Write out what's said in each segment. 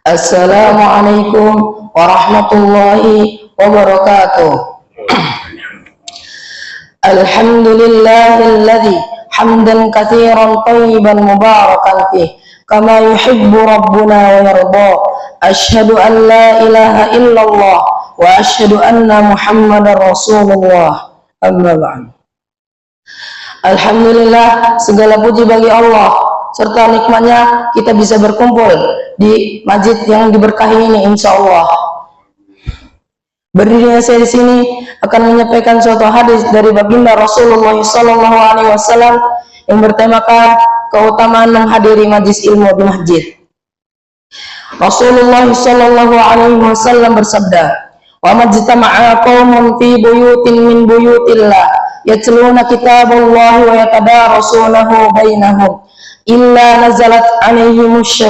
Assalamualaikum warahmatullahi wabarakatuh. Alhamdulillahilladzi hamdan katsiran thayyiban mubarakan fih kama yuhibbu rabbuna wa yarda. Asyhadu an la ilaha illallah wa asyhadu anna Muhammadar Rasulullah. Amma ba'd. Alhamdulillah, segala puji bagi Allah serta nikmatnya kita bisa berkumpul di masjid yang diberkahi ini, insya Allah. Berdirinya saya di sini akan menyampaikan suatu hadis dari baginda Rasulullah SAW yang bertemakan keutamaan menghadiri majlis ilmu di masjid. Rasulullah SAW bersabda, "Wa majtama'a qaumun fi buyutin min buyutillah yatluna kitaballahi wa yatadarasunahu bainahum illa nazalat alaihimus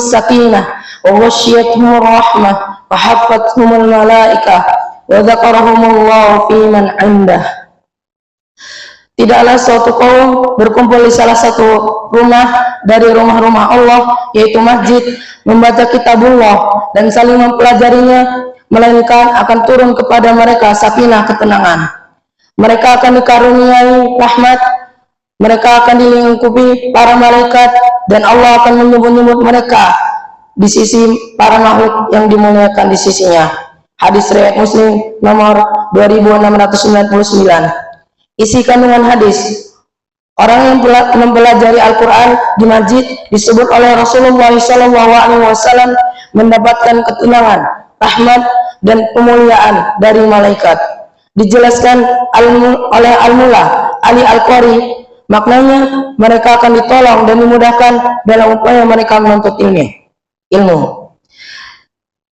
sakinah wa ghasyiyatuhumur rahmah wa haffathumul malaikah wa dzakarahumullahu fi man 'indah." Tidaklah suatu kaum berkumpul di salah satu rumah dari rumah-rumah Allah, yaitu masjid, membaca kitabullah dan saling mempelajarinya, melainkan akan turun kepada mereka sakinah, ketenangan. Mereka akan dikaruniai rahmat, mereka akan dilingkupi para malaikat, dan Allah akan menyebut-nyebut mereka di sisi para makhluk yang dimuliakan di sisinya. Hadis riwayat Muslim nomor 2699. Isi kandungan hadis: orang yang mempelajari Al-Quran di masjid disebut oleh Rasulullah SAW mendapatkan ketenangan, rahmat, dan kemuliaan dari malaikat. Dijelaskan oleh Al-Mula Ali Al-Qari, maknanya mereka akan ditolong dan dimudahkan dalam upaya mereka menuntut ilmu.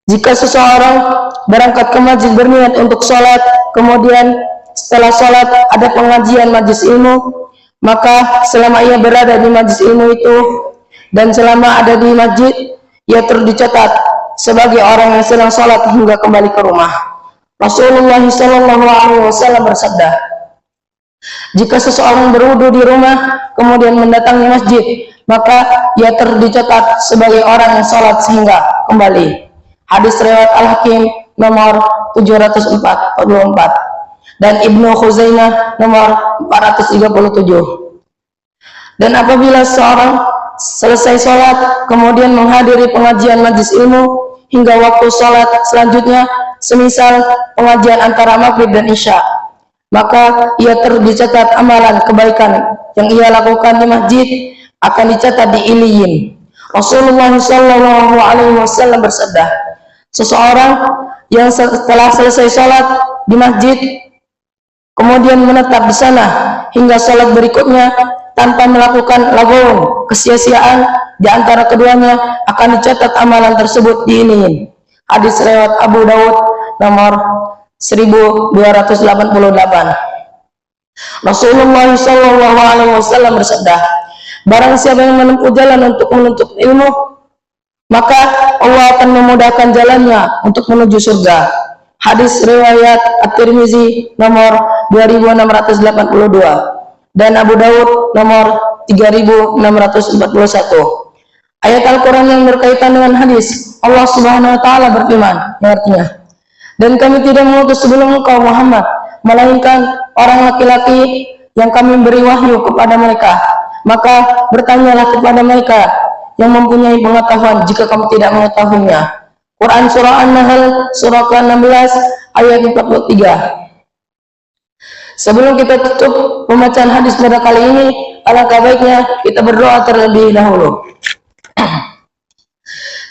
Jika seseorang berangkat ke masjid berniat untuk sholat, kemudian setelah sholat ada pengajian majlis ilmu, maka selama ia berada di majlis ilmu itu dan selama ada di masjid, ia terus dicatat sebagai orang yang sedang sholat hingga kembali ke rumah. Rasulullah SAW bersabda, "Jika seseorang berwudu di rumah kemudian mendatangi masjid, maka ia terdicatat sebagai orang yang sholat sehingga kembali." Hadis riwayat Al-Hakim nomor 744 dan Ibnu Khuzaimah nomor 437. Dan apabila seorang selesai sholat kemudian menghadiri pengajian majlis ilmu hingga waktu sholat selanjutnya, semisal pengajian antara maghrib dan isya, maka ia terdicatat amalan kebaikan yang ia lakukan di masjid akan dicatat di Iliyin. Rasulullah SAW bersabda, seseorang yang setelah selesai sholat di masjid kemudian menetap di sana hingga sholat berikutnya tanpa melakukan laghaun, kesia-siaan di antara keduanya, akan dicatat amalan tersebut di Iliyin. Hadis riwayat Abu Daud nomor 1288. Rasulullah SAW bersabda, barang siapa yang menempuh jalan untuk menuntut ilmu, maka Allah akan memudahkan jalannya untuk menuju surga. Hadis riwayat At-Tirmizi nomor 2682 dan Abu Daud nomor 3641. Ayat Al-Quran yang berkaitan dengan hadis, Allah Subhanahu wa Ta'ala berfirman, yang artinya, dan kami tidak mengutus sebelum engkau Muhammad, melainkan orang laki-laki yang kami beri wahyu kepada mereka, maka bertanyalah kepada mereka yang mempunyai pengetahuan jika kamu tidak mengetahuinya. Quran Surah An-Nahl surah ke-16 ayat 43. Sebelum kita tutup pembacaan hadis pada kali ini, alangkah baiknya kita berdoa terlebih dahulu.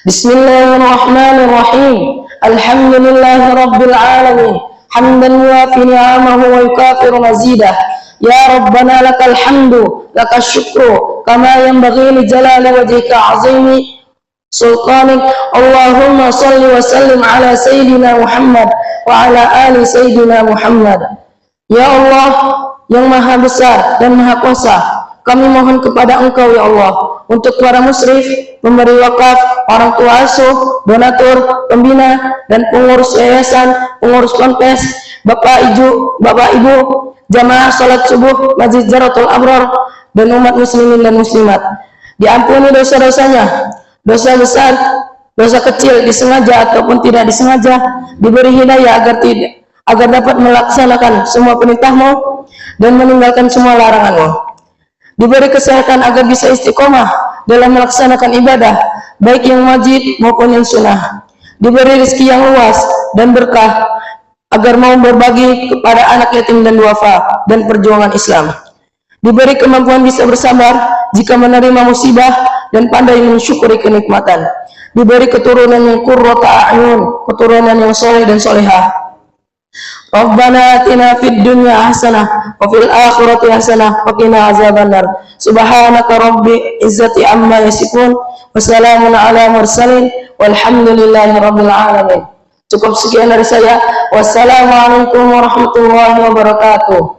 Bismillahirrahmanirrahim. Alhamdulillahi rabbil alamin. Hamdan yuwafi ni'amahu wa yukafiru mazidah. Ya Rabbana lakal hamdu, lakal syukru, kama yanbaghi li jalali wajhika azimi sultanik. Allahumma salli wa sallim ala Sayyidina Muhammad wa ala ali Sayyidina Muhammad. Ya Allah yang maha besar dan maha kuasa, kami mohon kepada Engkau ya Allah untuk para musyrif, pemberi wakaf, orang tua asuh, donatur, pembina, dan pengurus yayasan, pengurus ponpes, bapak ibu, jamaah salat subuh Masjid Zaratul Abrar, dan umat muslimin dan muslimat. Diampuni dosa-dosanya, dosa besar dosa kecil disengaja ataupun tidak disengaja, diberi hidayah agar dapat melaksanakan semua perintah-Mu dan meninggalkan semua larangan-Mu. Diberi kesehatan agar bisa istiqomah dalam melaksanakan ibadah, baik yang wajib maupun yang sunnah. Diberi rezeki yang luas dan berkah agar mau berbagi kepada anak yatim dan duafa dan perjuangan Islam. Diberi kemampuan bisa bersabar jika menerima musibah dan pandai mensyukuri kenikmatan. Diberi keturunan yang qurrata a'yun, keturunan yang soleh dan solehah. Rabbana atina fid dunya hasanah wa fil akhirati hasanah wa qina azabannar. Subhanaka rabbi izzati amma yasifun wa salamun ala mursalin walhamdulillahi rabbil alamin. Cukup sekian dari saya. Wassalamualaikum warahmatullahi wabarakatuh.